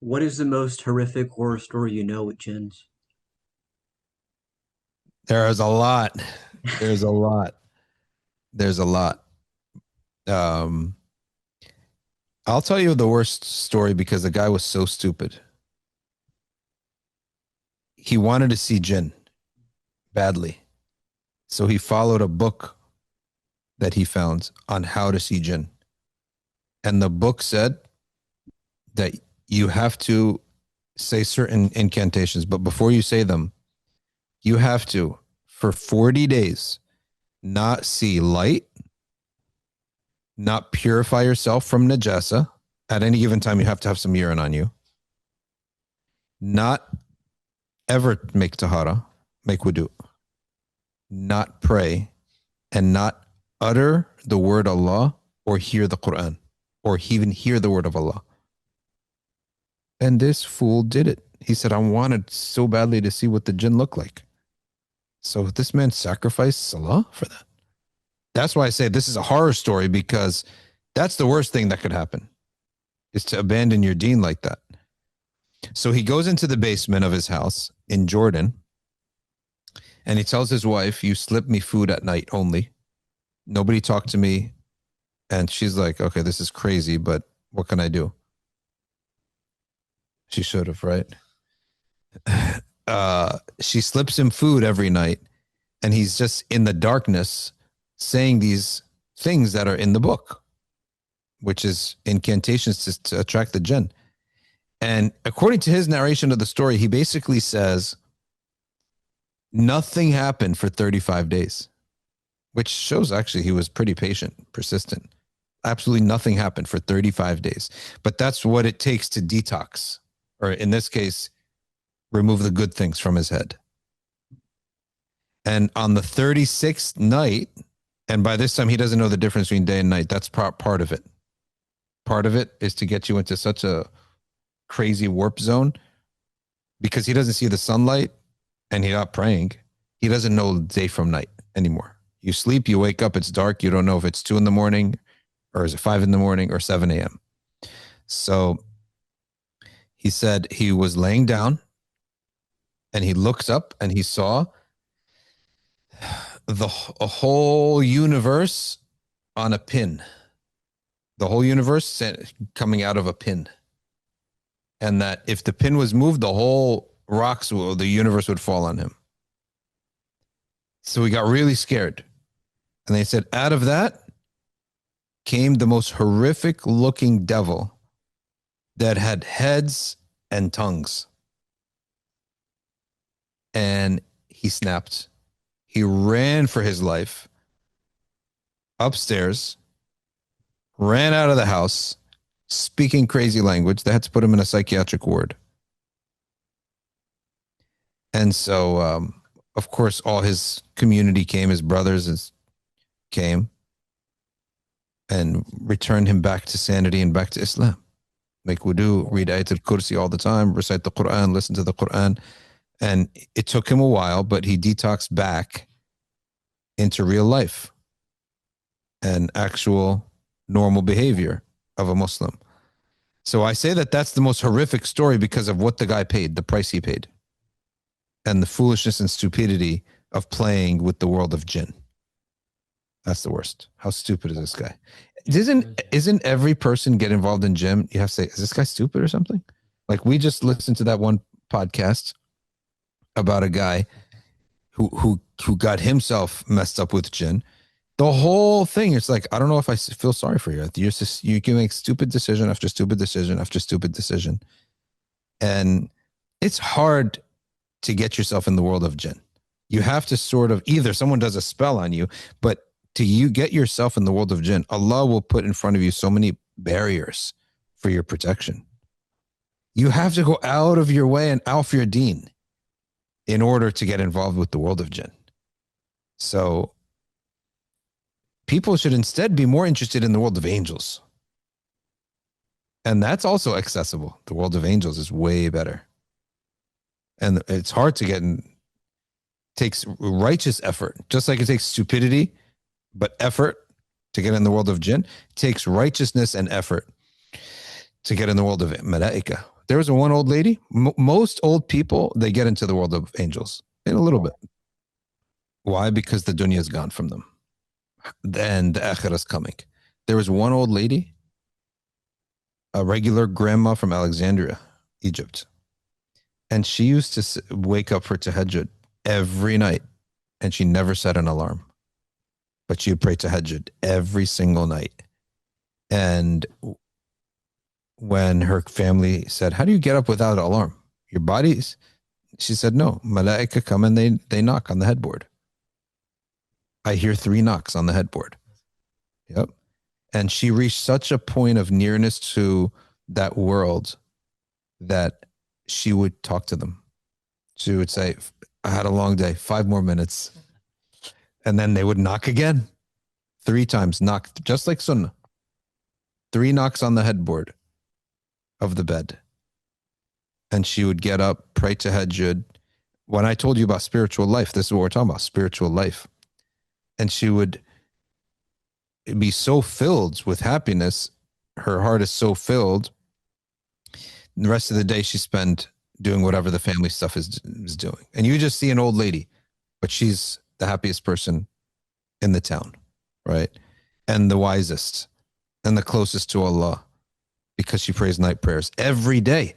What is the most horrific horror story you know with Jinns? There's a lot. There's a lot. There's a lot. Um, I'll tell you the worst story because the guy was so stupid. He wanted to see Jinn badly. So he followed a book that he found on how to see Jinn. And the book said that you have to say certain incantations, but before you say them, you have to, for 40 days, not see light, not purify yourself from najasa. At any given time, you have to have some urine on you. Not ever make tahara, make wudu, not pray, and not utter the word Allah or hear the Quran or even hear the word of Allah. And this fool did it. He said, I wanted so badly to see what the jinn looked like. So this man sacrificed salah for that. That's why I say this is a horror story, because that's the worst thing that could happen, is to abandon your deen like that. So he goes into the basement of his house in Jordan and he tells his wife, you slip me food at night only. Nobody talk to me. And she's like, okay, this is crazy, but what can I do? She should have, right? She slips him food every night and he's just in the darkness saying these things that are in the book, which is incantations to attract the jinn. And according to his narration of the story, he basically says nothing happened for 35 days, which shows actually he was pretty patient, persistent. Absolutely nothing happened for 35 days. But that's what it takes to detox, or in this case, remove the good things from his head. And on the 36th night, and by this time he doesn't know the difference between day and night, that's part of it. Part of it is to get you into such a crazy warp zone, because he doesn't see the sunlight and he's not praying. He doesn't know day from night anymore. You sleep, you wake up, it's dark. You don't know if it's 2 a.m. or is it 5 a.m. or 7 a.m. So he said he was laying down and he looked up and he saw a whole universe on a pin. The whole universe coming out of a pin. And that if the pin was moved, the whole the universe would fall on him. So he got really scared. And they said, out of that came the most horrific looking devil that had heads and tongues. And he snapped. He ran for his life upstairs, ran out of the house, speaking crazy language. They had to put him in a psychiatric ward. And so, of course, all his community came, his brothers came and returned him back to sanity and back to Islam. Make wudu, read Ayat al-Kursi all the time, recite the Quran, listen to the Quran. And it took him a while, but he detoxed back into real life and actual normal behavior of a Muslim. So I say that that's the most horrific story because of what the guy paid, the price he paid, and the foolishness and stupidity of playing with the world of jinn. That's the worst. How stupid is this guy? Isn't every person get involved in jinn? You have to say, is this guy stupid or something? Like, we just listened to that one podcast about a guy who got himself messed up with jinn. The whole thing, it's like, I don't know if I feel sorry for you. You can make stupid decision after stupid decision after stupid decision. And it's hard to get yourself in the world of jinn. You have to sort of, either someone does a spell on you, but to you get yourself in the world of jinn, Allah will put in front of you so many barriers for your protection. You have to go out of your way and off your deen in order to get involved with the world of jinn. So people should instead be more interested in the world of angels. And that's also accessible. The world of angels is way better. And it's hard to get in. It takes righteous effort, just like it takes stupidity, but effort to get in the world of jinn. It takes righteousness and effort to get in the world of malaika. There was one old lady. Most old people, they get into the world of angels in a little bit. Why? Because the dunya is gone from them. Then the akhirah is coming. There was one old lady, a regular grandma from Alexandria, Egypt. And she used to wake up for tahajjud every night. And she never set an alarm. But she would pray tahajjud every single night. And when her family said, how do you get up without an alarm? Your body's, she said, no, malaika come and they knock on the headboard. I hear 3 knocks on the headboard. Yep. And she reached such a point of nearness to that world that she would talk to them. She would say, I had a long day, 5 more minutes. And then they would knock again. 3 times, knock, just like sunnah. 3 knocks on the headboard of the bed. And she would get up, pray tahajjud. When I told you about spiritual life, this is what we're talking about, spiritual life. And she would be so filled with happiness. Her heart is so filled. The rest of the day she spent doing whatever the family stuff is doing. And you just see an old lady, but she's the happiest person in the town, right? And the wisest and the closest to Allah because she prays night prayers every day.